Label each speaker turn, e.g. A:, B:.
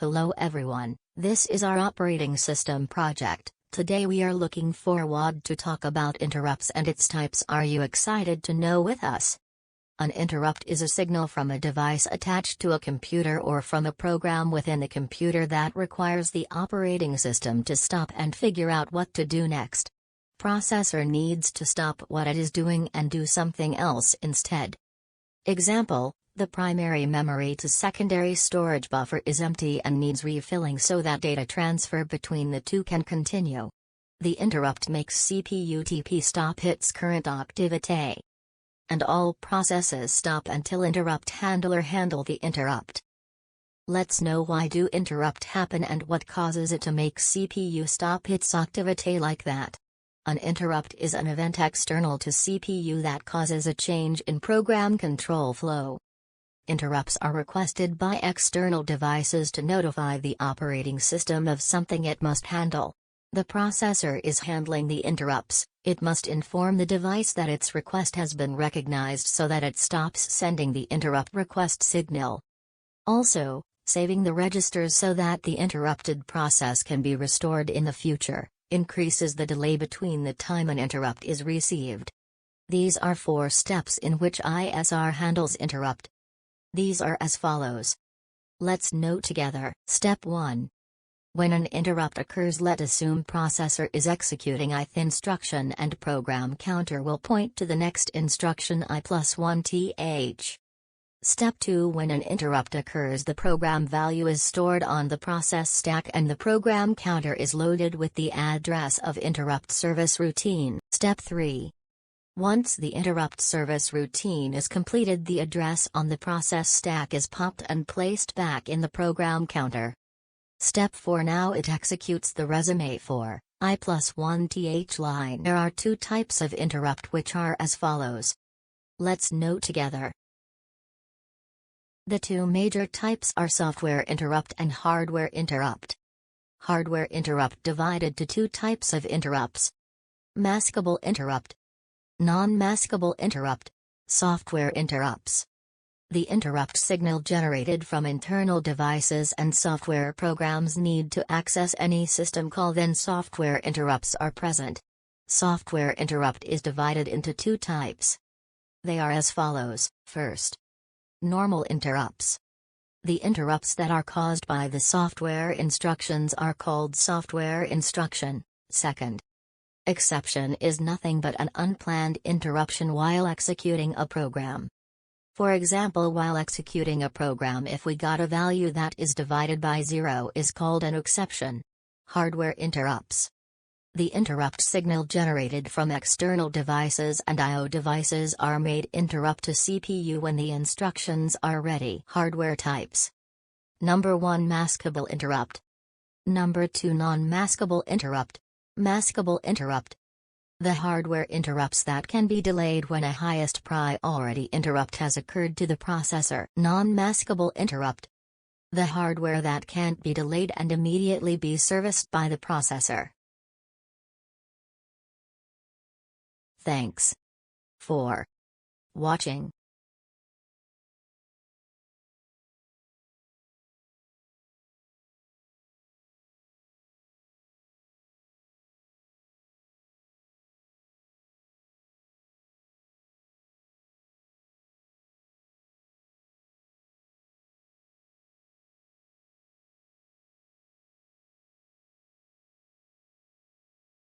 A: Hello everyone, this is our operating system project. Today we are looking forward to talk about interrupts and its types. Are you excited to know with us? An interrupt is a signal from a device attached to a computer or from a program within the computer that requires the operating system to stop and figure out what to do next. Processor needs to stop what it is doing and do something else instead. Example: the primary memory to secondary storage buffer is empty and needs refilling so that data transfer between the two can continue. The interrupt makes CPU TP stop its current activity. And all processes stop until interrupt handler handle the interrupt. Let's know why do interrupt happen and what causes it to make CPU stop its activity like that. An interrupt is an event external to CPU that causes a change in program control flow. Interrupts are requested by external devices to notify the operating system of something it must handle. The processor is handling the interrupts. It must inform the device that its request has been recognized so that it stops sending the interrupt request signal. Also, saving the registers so that the interrupted process can be restored in the future increases the delay between the time an interrupt is received. These are 4 steps in which ISR handles interrupt. These are as follows. Let's note together. Step 1. When an interrupt occurs, let's assume processor is executing ith instruction and program counter will point to the next instruction I+1th. Step 2. When an interrupt occurs, the program value is stored on the process stack and the program counter is loaded with the address of interrupt service routine. Step 3. Once the interrupt service routine is completed, the address on the process stack is popped and placed back in the program counter. Step 4. Now it executes the resume for I+1th line. There are 2 types of interrupt which are as follows. Let's note together. The 2 major types are software interrupt and hardware interrupt. Hardware interrupt divided to 2 types of interrupts. Maskable interrupt. Non-maskable interrupt. Software interrupts. The interrupt signal generated from internal devices and software programs need to access any system call, then software interrupts are present. Software interrupt is divided into 2 types. They are as follows. First, normal interrupts. The interrupts that are caused by the software instructions are called software instruction. Second, exception is nothing but an unplanned interruption while executing a program. For example, while executing a program, if we got a value that is divided by 0 is called an exception. Hardware interrupts. The interrupt signal generated from external devices and I/O devices are made interrupt to CPU when the instructions are ready. Hardware types. Number 1, maskable interrupt. Number 2, non-maskable interrupt. Maskable interrupt. The hardware interrupts that can be delayed when a highest priority interrupt has occurred to the processor. Non-maskable interrupt. The hardware that can't be delayed and immediately be serviced by the processor. Thanks for watching.